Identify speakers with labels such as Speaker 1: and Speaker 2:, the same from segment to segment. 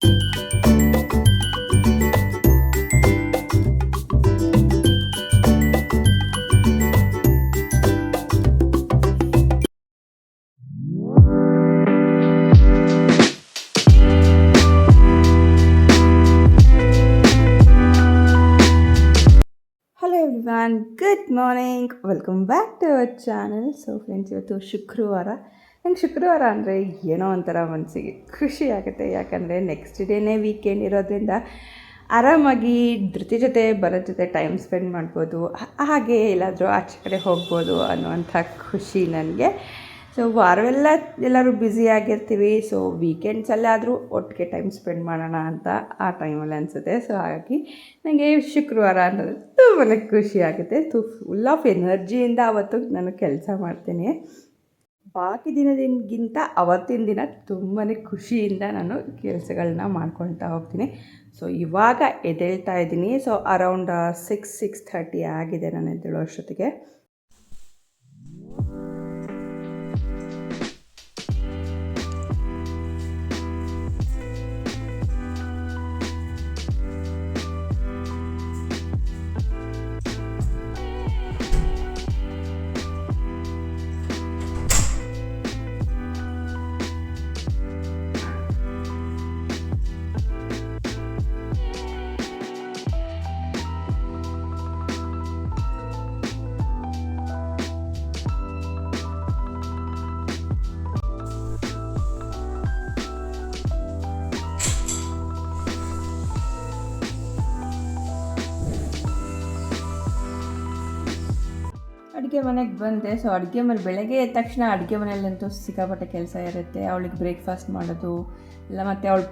Speaker 1: Hello everyone, good morning, welcome back to our channel. So friends, ಇವತ್ತು ಶುಕ್ರವಾರ. ನಂಗೆ ಶುಕ್ರವಾರ ಅಂದರೆ ಏನೋ ಒಂಥರ ಮನಸ್ಸಿಗೆ ಖುಷಿ ಆಗುತ್ತೆ. ಯಾಕಂದರೆ ನೆಕ್ಸ್ಟ್ ಡೇನೇ ವೀಕೆಂಡ್ ಇರೋದ್ರಿಂದ ಆರಾಮಾಗಿ ಧೃತಿ ಜೊತೆ ಬರೋ ಜೊತೆ ಟೈಮ್ ಸ್ಪೆಂಡ್ ಮಾಡ್ಬೋದು, ಹಾಗೆ ಎಲ್ಲಾದರೂ ಆಚೆ ಕಡೆ ಹೋಗ್ಬೋದು ಅನ್ನುವಂಥ ಖುಷಿ ನನಗೆ. ಸೊ ವಾರವೆಲ್ಲ ಎಲ್ಲರೂ ಬ್ಯುಸಿಯಾಗಿರ್ತೀವಿ. ಸೊ ವೀಕೆಂಡ್ಸಲ್ಲಾದರೂ ಒಟ್ಟಿಗೆ ಟೈಮ್ ಸ್ಪೆಂಡ್ ಮಾಡೋಣ ಅಂತ ಆ ಟೈಮಲ್ಲಿ ಅನಿಸುತ್ತೆ. ಸೊ ಹಾಗಾಗಿ ನನಗೆ ಶುಕ್ರವಾರ ಅನ್ನೋದು ತುಂಬಾ ಖುಷಿ ಆಗುತ್ತೆ. ಫುಲ್ ಆಫ್ ಎನರ್ಜಿಯಿಂದ ಅವತ್ತು ನಾನು ಕೆಲಸ ಮಾಡ್ತೀನಿ. ಬಾಕಿ ದಿನದಿಂಗಿಂತ ಅವತ್ತಿನ ದಿನ ತುಂಬಾ ಖುಷಿಯಿಂದ ನಾನು ಕೆಲಸಗಳನ್ನ ಮಾಡ್ಕೊಳ್ತಾ ಹೋಗ್ತೀನಿ. ಸೊ ಇವಾಗ ಎದ್ದೇಳ್ತಾ ಇದ್ದೀನಿ. ಸೊ ಅರೌಂಡ್ 6:30 ಆಗಿದೆ ನಾನು ಎದ್ದೇಳೋ ಅಷ್ಟೊತ್ತಿಗೆ. ಅಡುಗೆ ಮನೆಗೆ ಬಂದೆ. ಸೊ ಅಡುಗೆ ಮನೆ ಬೆಳಗ್ಗೆ ಎದ್ದ ತಕ್ಷಣ ಅಡುಗೆ ಮನೆಯಲ್ಲಂತೂ ಸಿಕ್ಕಾಪಟ್ಟೆ ಕೆಲಸ ಇರುತ್ತೆ. ಅವಳಿಗೆ ಬ್ರೇಕ್ಫಾಸ್ಟ್ ಮಾಡೋದು, ಇಲ್ಲ ಮತ್ತು ಅವಳು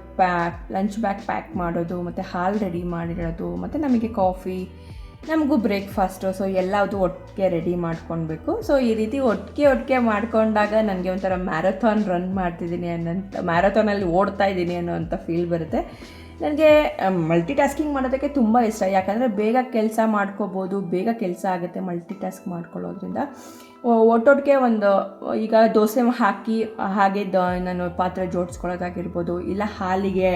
Speaker 1: ಲಂಚ್ ಬ್ಯಾಗ್ ಪ್ಯಾಕ್ ಮಾಡೋದು, ಮತ್ತು ಹಾಲು ರೆಡಿ ಮಾಡಿಡೋದು, ಮತ್ತು ನಮಗೆ ಕಾಫಿ, ನಮಗೂ ಬ್ರೇಕ್ಫಾಸ್ಟು. ಸೊ ಎಲ್ಲವುದು ಒಟ್ಟಿಗೆ ರೆಡಿ ಮಾಡ್ಕೊಳ್ಬೇಕು. ಸೊ ಈ ರೀತಿ ಒಟ್ಟಿಗೆ ಮಾಡ್ಕೊಂಡಾಗ ನನಗೆ ಒಂಥರ ಮ್ಯಾರಥಾನ್ ರನ್ ಮಾಡ್ತಿದ್ದೀನಿ ಮ್ಯಾರಥಾನಲ್ಲಿ ಓಡ್ತಾ ಇದ್ದೀನಿ ಅನ್ನೋವಂಥ ಫೀಲ್ ಬರುತ್ತೆ. ನನಗೆ ಮಲ್ಟಿ ಟಾಸ್ಕಿಂಗ್ ಮಾಡೋದಕ್ಕೆ ತುಂಬ ಇಷ್ಟ. ಯಾಕಂದರೆ ಬೇಗ ಕೆಲಸ ಮಾಡ್ಕೋಬೋದು, ಬೇಗ ಕೆಲಸ ಆಗುತ್ತೆ ಮಲ್ಟಿ ಟಾಸ್ಕ್ ಮಾಡ್ಕೊಳ್ಳೋದ್ರಿಂದ. ಒಟ್ಟೊಟ್ಟಿಗೆ ಈಗ ದೋಸೆ ಹಾಕಿ ಹಾಗೆ ನಾನು ಪಾತ್ರೆ ಜೋಡಿಸ್ಕೊಳ್ಳೋದಾಗಿರ್ಬೋದು, ಇಲ್ಲ ಹಾಲಿಗೆ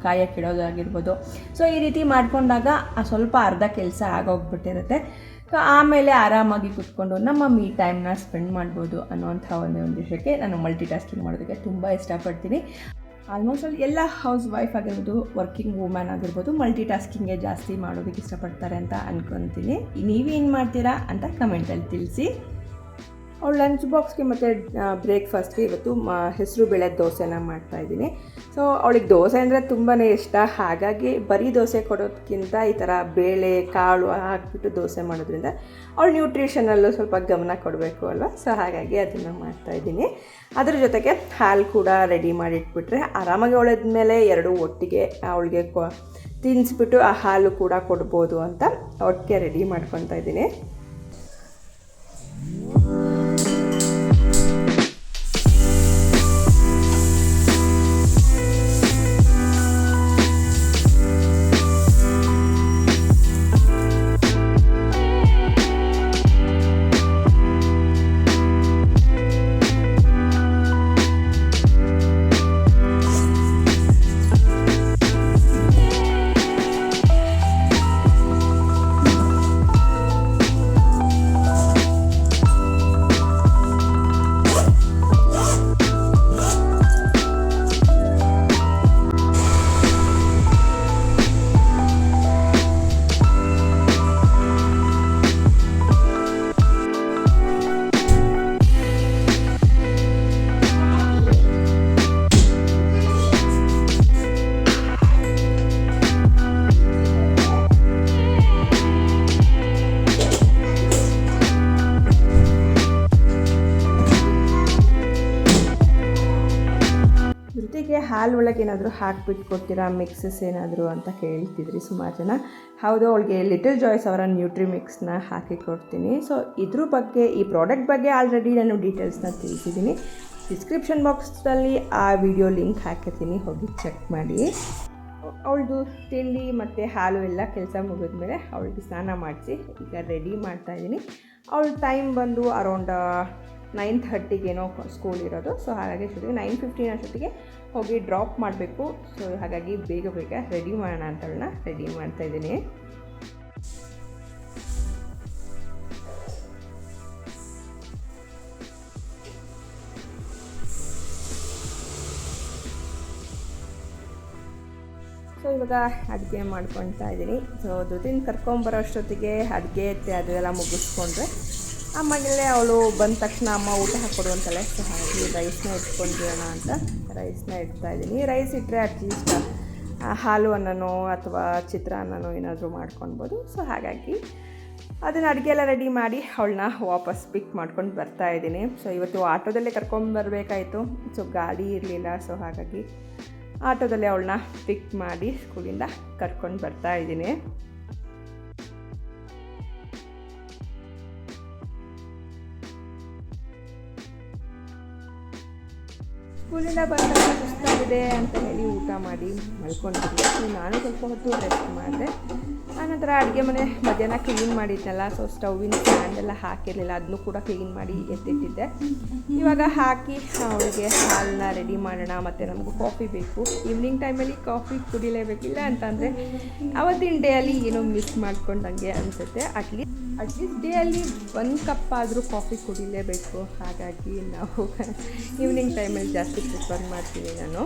Speaker 1: ಕಾಯಕ್ಕಿಡೋದಾಗಿರ್ಬೋದು. ಸೊ ಈ ರೀತಿ ಮಾಡ್ಕೊಂಡಾಗ ಸ್ವಲ್ಪ ಅರ್ಧ ಕೆಲಸ ಆಗೋಗ್ಬಿಟ್ಟಿರುತ್ತೆ. ಸೊ ಆಮೇಲೆ ಆರಾಮಾಗಿ ಕೂತ್ಕೊಂಡು ನಮ್ಮ ಟೈಮ್ನ ಸ್ಪೆಂಡ್ ಮಾಡ್ಬೋದು ಅನ್ನೋವಂಥ ಒಂದು ವಿಷಯಕ್ಕೆ ನಾನು ಮಲ್ಟಿ ಟಾಸ್ಕಿಂಗ್ ಮಾಡೋದಕ್ಕೆ ತುಂಬ ಇಷ್ಟಪಡ್ತೀನಿ. ಆಲ್ಮೋಸ್ಟ್ ಎಲ್ಲ ಹೌಸ್ ವೈಫ್ ಆಗಿರ್ಬೋದು, ವರ್ಕಿಂಗ್ ವುಮೆನ್ ಆಗಿರ್ಬೋದು, ಮಲ್ಟಿ ಟಾಸ್ಕಿಂಗೇ ಜಾಸ್ತಿ ಮಾಡೋದಕ್ಕೆ ಇಷ್ಟಪಡ್ತಾರೆ ಅಂತ ಅಂದ್ಕೊತೀನಿ. ನೀವೇನು ಮಾಡ್ತೀರಾ ಅಂತ ಕಮೆಂಟಲ್ಲಿ ತಿಳಿಸಿ. ಅವಳು ಲಂಚ್ ಬಾಕ್ಸ್ಗೆ ಮತ್ತು ಬ್ರೇಕ್ಫಾಸ್ಟ್ಗೆ ಇವತ್ತು ಹೆಸರು ಬೇಳೆ ದೋಸೆನ ಮಾಡ್ತಾಯಿದ್ದೀನಿ. ಸೊ ಅವಳಿಗೆ ದೋಸೆ ಅಂದರೆ ತುಂಬಾ ಇಷ್ಟ. ಹಾಗಾಗಿ ಬರೀ ದೋಸೆ ಕೊಡೋದಕ್ಕಿಂತ ಈ ಥರ ಬೇಳೆ ಕಾಳು ಹಾಕಿಬಿಟ್ಟು ದೋಸೆ ಮಾಡೋದ್ರಿಂದ ಅವಳು ನ್ಯೂಟ್ರಿಷನಲ್ಲೂ ಸ್ವಲ್ಪ ಗಮನ ಕೊಡಬೇಕು ಅಲ್ವ. ಸೊ ಹಾಗಾಗಿ ಅದನ್ನು ಮಾಡ್ತಾಯಿದ್ದೀನಿ. ಅದ್ರ ಜೊತೆಗೆ ಹಾಲು ಕೂಡ ರೆಡಿ ಮಾಡಿಟ್ಬಿಟ್ರೆ ಆರಾಮಾಗಿ ಅವಳದ್ಮೇಲೆ ಎರಡು ಒಟ್ಟಿಗೆ ಅವಳಿಗೆ ತಿನ್ನಿಸ್ಬಿಟ್ಟು ಆ ಹಾಲು ಕೂಡ ಕೊಡ್ಬೋದು ಅಂತ ಒಟ್ಟಿಗೆ ರೆಡಿ ಮಾಡ್ಕೊತಾ ಇದ್ದೀನಿ. ಜೊತೆಗೆ ಹಾಲು ಒಳಗೆ ಏನಾದರೂ ಹಾಕಿಬಿಟ್ಟು ಕೊಡ್ತೀರಾ, ಮಿಕ್ಸಸ್ ಏನಾದರೂ ಅಂತ ಕೇಳ್ತಿದ್ರಿ ಸುಮಾರು ಜನ. ಹೌದು, ಅವಳಿಗೆ ಲಿಟಲ್ ಜಾಯ್ಸ್ ಅವರ ನ್ಯೂಟ್ರಿ ಮಿಕ್ಸ್ನ ಹಾಕಿ ಕೊಡ್ತೀನಿ. ಸೊ ಇದ್ರ ಬಗ್ಗೆ, ಈ ಪ್ರಾಡಕ್ಟ್ ಬಗ್ಗೆ ಆಲ್ರೆಡಿ ನಾನು ಡೀಟೇಲ್ಸ್ನ ತಿಳಿಸಿದ್ದೀನಿ. ಡಿಸ್ಕ್ರಿಪ್ಷನ್ ಬಾಕ್ಸಲ್ಲಿ ಆ ವಿಡಿಯೋ ಲಿಂಕ್ ಹಾಕಿರ್ತೀನಿ, ಹೋಗಿ ಚೆಕ್ ಮಾಡಿ. ಅವಳದು ತಿಂಡಿ ಮತ್ತು ಹಾಲು ಎಲ್ಲ ಕೆಲಸ ಮುಗಿದ್ಮೇಲೆ ಅವಳಿಗೆ ಸ್ನಾನ ಮಾಡಿಸಿ ಈಗ ರೆಡಿ ಮಾಡ್ತಾಯಿದ್ದೀನಿ. ಅವಳ ಟೈಮ್ ಬಂದು ಅರೌಂಡ್ 9:30ಗೇನೋ ಸ್ಕೂಲ್ ಇರೋದು. ಸೊ ಹಾಗಾಗಿ ಅಷ್ಟೊತ್ತಿಗೆ 9:15 ಅಷ್ಟೊತ್ತಿಗೆ ಹೋಗಿ ಡ್ರಾಪ್ ಮಾಡಬೇಕು. ಸೊ ಹಾಗಾಗಿ ಬೇಗ ಬೇಗ ರೆಡಿ ಮಾಡೋಣ ಅಂತ ಅವಳನ್ನ ರೆಡಿ ಮಾಡ್ತಾಯಿದ್ದೀನಿ. ಸೊ ಇವಾಗ ಅಡುಗೆ ಮಾಡ್ಕೊಳ್ತಾ ಇದ್ದೀನಿ. ಸೊ ಧೃತಿನ ಕರ್ಕೊಂಬರೋ ಅಷ್ಟೊತ್ತಿಗೆ ಅಡುಗೆ ಅದೆಲ್ಲ ಮುಗಿಸ್ಕೊಂಡ್ರೆ ಆಮೇಲೆ ಅವಳು ಬಂದ ತಕ್ಷಣ ಅಮ್ಮ ಊಟ ಹಾಕ್ಕೊಡು ಅಂತಾಳೆ. ಸೊ ಹಾಗಾಗಿ ರೈಸ್ನ ಇಟ್ಕೊಂಡಿರೋಣ ಅಂತ ರೈಸ್ನ ಇಡ್ತಾ ಇದ್ದೀನಿ. ರೈಸ್ ಇಟ್ಟರೆ ಅಟ್ಲೀಸ್ಟ್ ಹಾಲು ಅನ್ನನೋ ಅಥವಾ ಚಿತ್ರಾನ್ನನೋ ಏನಾದರೂ ಮಾಡ್ಕೊಳ್ಬೋದು. ಸೊ ಹಾಗಾಗಿ ಅದನ್ನು ಅಡುಗೆ ಎಲ್ಲ ರೆಡಿ ಮಾಡಿ ಅವಳನ್ನ ವಾಪಸ್ ಪಿಕ್ ಮಾಡ್ಕೊಂಡು ಬರ್ತಾ ಇದ್ದೀನಿ. ಸೊ ಇವತ್ತು ಆಟೋದಲ್ಲೇ ಕರ್ಕೊಂಬರ್ಬೇಕಾಯಿತು. ಸೊ ಗಾಡಿ ಇರಲಿಲ್ಲ. ಸೊ ಹಾಗಾಗಿ ಆಟೋದಲ್ಲಿ ಅವಳನ್ನ ಪಿಕ್ ಮಾಡಿ ಸ್ಕೂಲಿಂದ ಕರ್ಕೊಂಡು ಬರ್ತಾ ಇದ್ದೀನಿ. ಸ್ಕೂಲಿಂದ ಬಂದಾಗ ಸುಸ್ತಾಗಿದೆ ಅಂತ ಹೇಳಿ ಊಟ ಮಾಡಿ ಮಲ್ಕೊಂಡಿದ್ದೆ. ನಾನು ಸ್ವಲ್ಪ ಹೊತ್ತು ರೆಸ್ಟ್ ಮಾಡಿದೆ. ಆನಂತರ ಅಡುಗೆ ಮನೆ ಮಧ್ಯಾಹ್ನ ಕ್ಲೀನ್ ಮಾಡಿದ್ನಲ್ಲ. ಸೊ ಸ್ಟವ್ವಿನ ಸ್ಟ್ಯಾಂಡ್ ಎಲ್ಲ ಹಾಕಿರಲಿಲ್ಲ, ಅದನ್ನು ಕೂಡ ಕ್ಲೀನ್ ಮಾಡಿ ಎತ್ತಿಟ್ಟಿದ್ದೆ. ಇವಾಗ ಹಾಕಿ ಅವಳಿಗೆ ಹಾಲನ್ನ ರೆಡಿ ಮಾಡೋಣ. ಮತ್ತು ನಮಗೂ ಕಾಫಿ ಬೇಕು. ಈವ್ನಿಂಗ್ ಟೈಮಲ್ಲಿ ಕಾಫಿ ಕುಡಿಲೇಬೇಕಿಲ್ಲ ಅಂತಂದರೆ ಅವತ್ತಿನ ಡೇಯಲ್ಲಿ ಏನೋ ಮಿಸ್ ಮಾಡ್ಕೊಂಡಂಗೆ ಅನಿಸುತ್ತೆ. ಅಟ್ಲೀಸ್ಟ್ ಡೇಯಲ್ಲಿ 1 ಕಪ್ ಆದರೂ ಕಾಫಿ ಕುಡಿಲೇಬೇಕು. ಹಾಗಾಗಿ ನಾವು ಈವ್ನಿಂಗ್ ಟೈಮಲ್ಲಿ ಜಾಸ್ತಿ ಪ್ರಿಫರ್ ಮಾಡ್ತೀನಿ ನಾನು.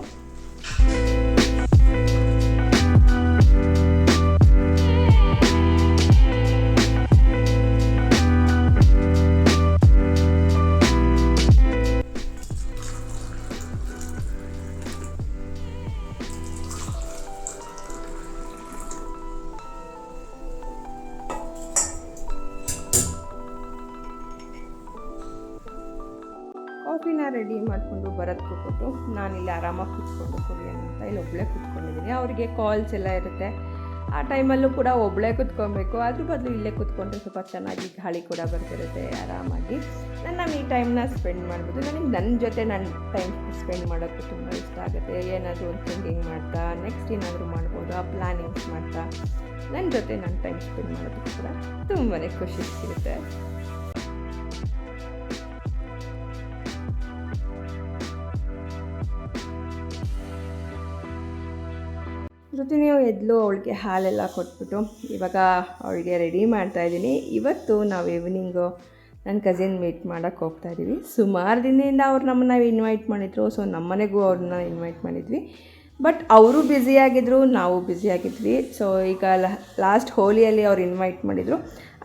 Speaker 1: ಕಾಫಿನ ರೆಡಿ ಮಾಡಿಕೊಂಡು ಬರೋದು ಕೊಟ್ಬಿಟ್ಟು ನಾನಿಲ್ಲಿ ಆರಾಮಾಗಿ ಕೂತ್ಕೊಂಡು ಕುಡಿಯೋಣ ಅಂತ ಇಲ್ಲಿ ಒಬ್ಬಳೇ ಕೂತ್ಕೊಂಡಿದ್ದೀನಿ. ಅವರಿಗೆ ಕಾಲ್ಸ್ ಎಲ್ಲ ಇರುತ್ತೆ. ಆ ಟೈಮಲ್ಲೂ ಕೂಡ ಒಬ್ಬಳೇ ಕೂತ್ಕೊಬೇಕು. ಅದ್ರ ಬದಲು ಇಲ್ಲೇ ಕೂತ್ಕೊಂಡ್ರೆ ಸ್ವಲ್ಪ ಚೆನ್ನಾಗಿ ಗಾಳಿ ಕೂಡ ಬರ್ತಿರುತ್ತೆ. ಆರಾಮಾಗಿ ನನ್ನ ಈ ಟೈಮ್ನ ಸ್ಪೆಂಡ್ ಮಾಡ್ಬೋದು. ನನಗೆ ನನ್ನ ಜೊತೆ ನನ್ನ ಟೈಮ್ ಸ್ಪೆಂಡ್ ಮಾಡೋಕ್ಕೆ ತುಂಬ ಇಷ್ಟ ಆಗುತ್ತೆ. ಏನಾದರೂ ಒಂದು ಥಿಂಕಿಂಗ್ ಮಾಡ್ತಾ ನೆಕ್ಸ್ಟ್ ಏನಾದರೂ ಮಾಡ್ಬೋದು ಆ ಪ್ಲ್ಯಾನಿಂಗ್ಸ್ ಮಾಡ್ತಾ ನನ್ನ ಜೊತೆ ನನ್ನ ಟೈಮ್ ಸ್ಪೆಂಡ್ ಮಾಡೋದಕ್ಕೆ ಕೂಡ ತುಂಬಾ ಖುಷಿ ಸಿಗುತ್ತೆ. ಧೃತಿನಿಯು ಎದ್ಲು ಅವಳಿಗೆ ಹಾಲೆಲ್ಲ ಕೊಟ್ಬಿಟ್ಟು ಇವಾಗ ಅವಳಿಗೆ ರೆಡಿ ಮಾಡ್ತಾಯಿದ್ದೀನಿ. ಇವತ್ತು ನಾವು ಈವ್ನಿಂಗು ನನ್ನ ಕಸಿನ್ ಮೀಟ್ ಮಾಡೋಕ್ಕೆ ಹೋಗ್ತಾಯಿದ್ದೀವಿ. ಸುಮಾರು ದಿನದಿಂದ ಅವ್ರು ನಮ್ಮನ್ನು ಇನ್ವೈಟ್ ಮಾಡಿದರು. ಸೊ ನಮ್ಮನೆಗೂ ಅವ್ರನ್ನ ಇನ್ವೈಟ್ ಮಾಡಿದ್ವಿ. ಬಟ್ ಅವರು ಬ್ಯುಸಿಯಾಗಿದ್ದರು, ನಾವು ಬ್ಯುಸಿಯಾಗಿದ್ವಿ. ಸೊ ಈಗ ಲಾಸ್ಟ್ ಹೋಲಿಯಲ್ಲಿ ಅವ್ರು ಇನ್ವೈಟ್ ಮಾಡಿದರು.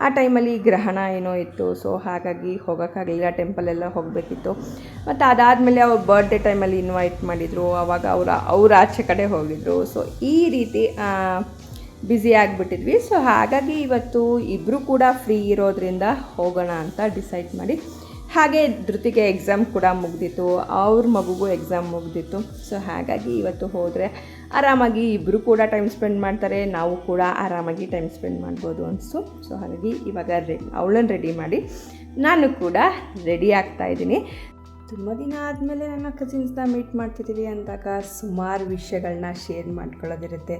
Speaker 1: ಆ ಟೈಮಲ್ಲಿ ಗ್ರಹಣ ಏನೋ ಇತ್ತು. ಸೊ ಹಾಗಾಗಿ ಹೋಗೋಕ್ಕಾಗಲಿಲ್ಲ. ಟೆಂಪಲೆಲ್ಲ ಹೋಗಬೇಕಿತ್ತು. ಮತ್ತು ಅದಾದಮೇಲೆ ಅವ್ರ ಬರ್ಡೇ ಟೈಮಲ್ಲಿ ಇನ್ವೈಟ್ ಮಾಡಿದರು. ಆವಾಗ ಅವ್ರು ಆಚೆ ಕಡೆ ಹೋಗಿದ್ರು. ಸೊ ಈ ರೀತಿ ಬ್ಯುಸಿ ಆಗಿಬಿಟ್ಟಿದ್ವಿ. ಸೊ ಹಾಗಾಗಿ ಇವತ್ತು ಇಬ್ಬರು ಕೂಡ ಫ್ರೀ ಇರೋದ್ರಿಂದ ಹೋಗೋಣ ಅಂತ ಡಿಸೈಡ್ ಮಾಡಿ, ಹಾಗೆ ಧೃತಿಗೆ ಎಕ್ಸಾಮ್ ಕೂಡ ಮುಗ್ದಿತ್ತು, ಅವ್ರ ಮಗುಗೂ ಎಕ್ಸಾಮ್ ಮುಗ್ದಿತ್ತು. ಸೊ ಹಾಗಾಗಿ ಇವತ್ತು ಹೋದರೆ ಆರಾಮಾಗಿ ಇಬ್ಬರು ಕೂಡ ಟೈಮ್ ಸ್ಪೆಂಡ್ ಮಾಡ್ತಾರೆ, ನಾವು ಕೂಡ ಆರಾಮಾಗಿ ಟೈಮ್ ಸ್ಪೆಂಡ್ ಮಾಡ್ಬೋದು ಅನಿಸ್ತು. ಸೊ ಹಾಗಾಗಿ ಇವಾಗ ಅವಳನ್ನು ರೆಡಿ ಮಾಡಿ ನಾನು ಕೂಡ ರೆಡಿ ಆಗ್ತಾಯಿದ್ದೀನಿ. ತುಂಬ ದಿನ ಆದಮೇಲೆ ನನ್ನ ಕಸಿನ್ಸ್ನ ಮೀಟ್ ಮಾಡ್ತಿದ್ದೀವಿ ಅಂದಾಗ ಸುಮಾರು ವಿಷಯಗಳನ್ನ ಶೇರ್ ಮಾಡ್ಕೊಳ್ಳೋದಿರುತ್ತೆ.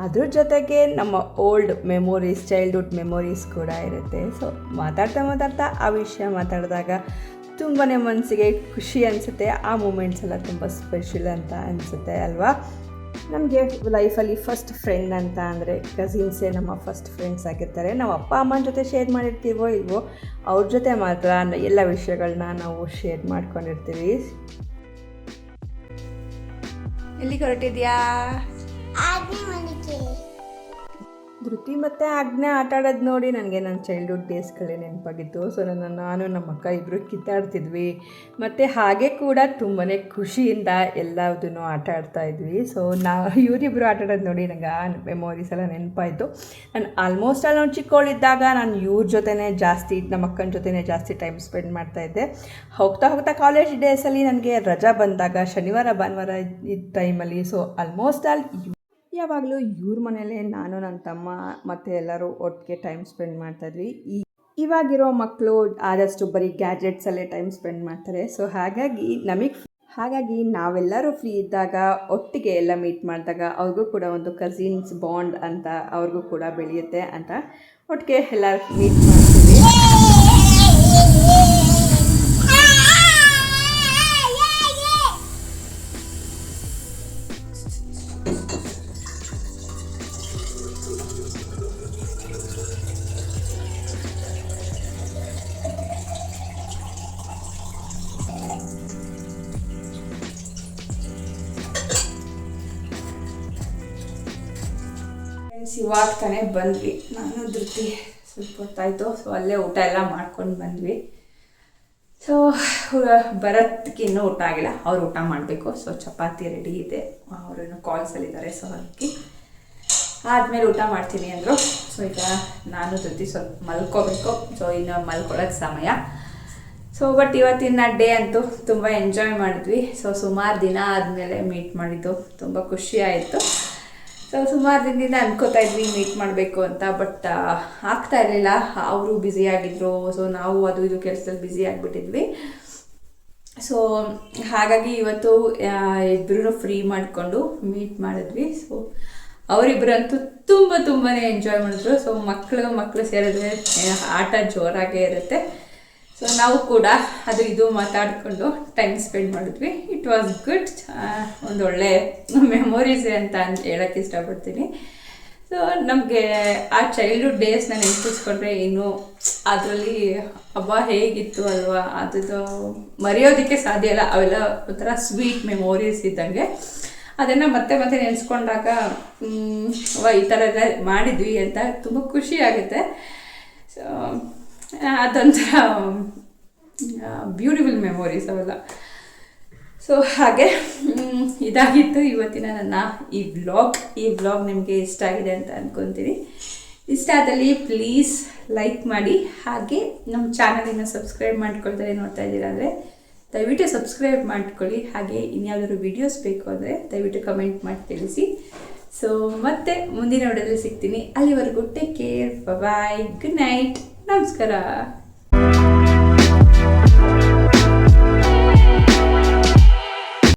Speaker 1: ಅದ್ರ ಜೊತೆಗೆ ನಮ್ಮ ಓಲ್ಡ್ ಮೆಮೊರೀಸ್, ಚೈಲ್ಡ್ಹುಡ್ ಮೆಮೊರೀಸ್ ಕೂಡ ಇರುತ್ತೆ. ಸೊ ಮಾತಾಡ್ತಾ ಆ ವಿಷಯ ಮಾತಾಡಿದಾಗ ತುಂಬಾ ಮನಸ್ಸಿಗೆ ಖುಷಿ ಅನಿಸುತ್ತೆ. ಆ ಮೂಮೆಂಟ್ಸ್ ಎಲ್ಲ ತುಂಬ ಸ್ಪೆಷಲ್ ಅಂತ ಅನಿಸುತ್ತೆ ಅಲ್ವಾ. ನಮಗೆ ಲೈಫಲ್ಲಿ ಫಸ್ಟ್ ಫ್ರೆಂಡ್ ಅಂತ ಅಂದರೆ ಕಸಿನ್ಸೇ ನಮ್ಮ ಫಸ್ಟ್ ಫ್ರೆಂಡ್ಸ್ ಆಗಿರ್ತಾರೆ. ನಾವು ಅಪ್ಪ ಅಮ್ಮನ ಜೊತೆ ಶೇರ್ ಮಾಡಿರ್ತೀವೋ ಇಲ್ವೋ, ಅವ್ರ ಜೊತೆ ಮಾತ್ರ ಎಲ್ಲ ವಿಷಯಗಳನ್ನ ನಾವು ಶೇರ್ ಮಾಡ್ಕೊಂಡಿರ್ತೀವಿ. ಎಲ್ಲಿಗೆ ಹೊರಟಿದ್ಯಾ? ಧೃತಿ ಮತ್ತು ಆಜ್ಞೆ ಆಟ ಆಡೋದು ನೋಡಿ ನನಗೆ ನನ್ನ ಚೈಲ್ಡ್ಹುಡ್ ಡೇಸ್ಗಳೇ ನೆನಪಾಗಿತ್ತು. ಸೊ ನಾನು ನಮ್ಮ ಅಕ್ಕ ಇಬ್ಬರು ಕಿತ್ತಾಡ್ತಿದ್ವಿ. ಮತ್ತು ಹಾಗೆ ಕೂಡ ತುಂಬಾ ಖುಷಿಯಿಂದ ಎಲ್ಲದನ್ನು ಆಟ ಆಡ್ತಾಯಿದ್ವಿ. ಸೊ ಇವರಿಬ್ಬರು ಆಟ ಆಡೋದು ನೋಡಿ ನನಗೆ ಆ ಮೆಮೊರೀಸ್ ಎಲ್ಲ ನೆನಪಾಯಿತು. ನಾನು ಆಲ್ಮೋಸ್ಟ್ ಅಲ್ಲಿ ನಾವು ಚಿಕ್ಕವಳಿದ್ದಾಗ ನಾನು ಇವ್ರ ಜೊತೆನೇ ಜಾಸ್ತಿ, ನಮ್ಮ ಅಕ್ಕನ ಜೊತೆನೇ ಜಾಸ್ತಿ ಟೈಮ್ ಸ್ಪೆಂಡ್ ಮಾಡ್ತಾಯಿದ್ದೆ. ಹೋಗ್ತಾ ಕಾಲೇಜ್ ಡೇಸಲ್ಲಿ ನನಗೆ ರಜಾ ಬಂದಾಗ ಶನಿವಾರ ಭಾನುವಾರ ಇದ್ದ ಟೈಮಲ್ಲಿ ಸೊ ಆಲ್ಮೋಸ್ಟ್ ಅಲ್ಲಿ ಯಾವಾಗಲೂ ಇವ್ರ ಮನೇಲೇ ನಾನು, ನನ್ನ ತಮ್ಮ ಮತ್ತು ಎಲ್ಲರೂ ಒಟ್ಟಿಗೆ ಟೈಮ್ ಸ್ಪೆಂಡ್ ಮಾಡ್ತಾಯಿದ್ವಿ. ಇವಾಗಿರೋ ಮಕ್ಕಳು ಆದಷ್ಟು ಬರೀ ಗ್ಯಾಜೆಟ್ಸಲ್ಲೇ ಟೈಮ್ ಸ್ಪೆಂಡ್ ಮಾಡ್ತಾರೆ. ಸೊ ಹಾಗಾಗಿ ನಾವೆಲ್ಲರೂ ಫ್ರೀ ಇದ್ದಾಗ ಒಟ್ಟಿಗೆ ಎಲ್ಲ ಮೀಟ್ ಮಾಡಿದಾಗ ಅವ್ರಿಗೂ ಕೂಡ ಒಂದು ಕಸಿನ್ಸ್ ಬಾಂಡ್ ಅಂತ ಅವ್ರಿಗೂ ಕೂಡ ಬೆಳೆಯುತ್ತೆ ಅಂತ ಒಟ್ಟಿಗೆ ಎಲ್ಲ ಮೀಟ್ ಮಾಡ್ತೀವಿ. ಇವಾಗ ತಾನೇ ಬಂದ್ವಿ, ನಾನು ಧೃತಿ ಸ್ವಲ್ಪ ಹೊತ್ತಾಯಿತು. ಸೊ ಅಲ್ಲೇ ಊಟ ಎಲ್ಲ ಮಾಡ್ಕೊಂಡು ಬಂದ್ವಿ. ಸೊ ಭರತ್ಗೆ ಇನ್ನೂ ಊಟ ಆಗಿಲ್ಲ, ಅವ್ರು ಊಟ ಮಾಡಬೇಕು. ಸೊ ಚಪಾತಿ ರೆಡಿ ಇದೆ, ಅವರೇನು ಕಾಲ್ಸಲ್ಲಿದ್ದಾರೆ. ಸೊ ಅದಕ್ಕೆ ಆದಮೇಲೆ ಊಟ ಮಾಡ್ತೀನಿ ಅಂದರು. ಸೊ ಈಗ ನಾನು ಧೃತಿ ಸ್ವಲ್ಪ ಮಲ್ಕೋಬೇಕು. ಸೊ ಇನ್ನು ಮಲ್ಕೊಳ್ಳೋದು ಸಮಯ. ಸೊ ಬಟ್ ಇವತ್ತಿನ ಡೇ ಅಂತೂ ತುಂಬ ಎಂಜಾಯ್ ಮಾಡಿದ್ವಿ. ಸೊ ಸುಮಾರು ದಿನ ಆದಮೇಲೆ ಮೀಟ್ ಮಾಡಿದ್ದು ತುಂಬ ಖುಷಿ ಆಯಿತು. ಸೊ ಸುಮಾರು ದಿನದಿಂದ ಅನ್ಕೋತಾ ಇದ್ವಿ ಮೀಟ್ ಮಾಡಬೇಕು ಅಂತ, ಬಟ್ ಆಗ್ತಾ ಇರಲಿಲ್ಲ. ಅವರು ಬ್ಯುಸಿಯಾಗಿದ್ದರು. ಸೊ ನಾವು ಅದು ಇದು ಕೆಲಸದಲ್ಲಿ ಬ್ಯುಸಿ ಆಗಿಬಿಟ್ಟಿದ್ವಿ. ಸೊ ಹಾಗಾಗಿ ಇವತ್ತು ಇಬ್ಬರೂ ಫ್ರೀ ಮಾಡಿಕೊಂಡು ಮೀಟ್ ಮಾಡಿದ್ವಿ. ಸೊ ಅವರಿಬ್ಬರಂತೂ ತುಂಬಾ ಎಂಜಾಯ್ ಮಾಡಿದ್ರು. ಸೊ ಮಕ್ಕಳು ಸೇರಿದ್ರೆ ಆಟ ಜೋರಾಗೇ ಇರುತ್ತೆ. ಸೊ ನಾವು ಕೂಡ ಅದು ಇದು ಮಾತಾಡಿಕೊಂಡು ಟೈಮ್ ಸ್ಪೆಂಡ್ ಮಾಡಿದ್ವಿ. It was good. ಒಂದೊಳ್ಳೆ ಮೆಮೊರೀಸ್ ಅಂತ ಹೇಳೋಕ್ಕೆ ಇಷ್ಟಪಡ್ತೀನಿ. ಸೊ ನಮಗೆ ಆ ಚೈಲ್ಡ್ಹುಡ್ ಡೇಸ್ನ ನೆನಪಿಸ್ಕೊಂಡ್ರೆ ಇನ್ನು ಅದರಲ್ಲಿ ಹಬ್ಬ ಹೇಗಿತ್ತು ಅಲ್ವಾ, ಅದು ಮರೆಯೋದಕ್ಕೆ ಸಾಧ್ಯ ಇಲ್ಲ. ಅವೆಲ್ಲ ಒಂಥರ ಸ್ವೀಟ್ ಮೆಮೊರೀಸ್ ಇದ್ದಂಗೆ. ಅದನ್ನು ಮತ್ತೆ ನೆನೆಸ್ಕೊಂಡಾಗ ಈ ಥರ ಎಲ್ಲ ಮಾಡಿದ್ವಿ ಅಂತ ತುಂಬ ಖುಷಿ ಆಗುತ್ತೆ. ಸೊ ಅದೊಂಥರ ಬ್ಯೂಟಿಫುಲ್ ಮೆಮೊರೀಸ್ ಅವೆಲ್ಲ. ಸೊ ಹಾಗೆ ಇದಾಗಿತ್ತು ಇವತ್ತಿನ ನನ್ನ ಈ ವ್ಲಾಗ್ ನಿಮಗೆ ಇಷ್ಟ ಆಗಿದೆ ಅಂತ ಅಂದ್ಕೊತೀನಿ. ಇಷ್ಟ ಆದಲ್ಲಿ ಪ್ಲೀಸ್ ಲೈಕ್ ಮಾಡಿ, ಹಾಗೆ ನಮ್ಮ ಚಾನಲಿನ ಸಬ್ಸ್ಕ್ರೈಬ್ ಮಾಡ್ಕೊಳ್ತಾರೆ ನೋಡ್ತಾ ಇದ್ದೀರಾ ಅಂದರೆ ದಯವಿಟ್ಟು ಸಬ್ಸ್ಕ್ರೈಬ್ ಮಾಡ್ಕೊಳ್ಳಿ. ಹಾಗೆ ಇನ್ಯಾವುದಾದ್ರು ವೀಡಿಯೋಸ್ ಬೇಕು ಅಂದರೆ ದಯವಿಟ್ಟು ಕಮೆಂಟ್ ಮಾಡಿ ತಿಳಿಸಿ. ಸೊ ಮತ್ತೆ ಮುಂದಿನ ವಿಡಿಯೋದಲ್ಲಿ ಸಿಗ್ತೀನಿ. ಅಲ್ಲಿವರೆಗೂ ಟೇಕ್ ಕೇರ್, ಬಾಯ್, ಗುಡ್ ನೈಟ್, ನಮಸ್ಕಾರ.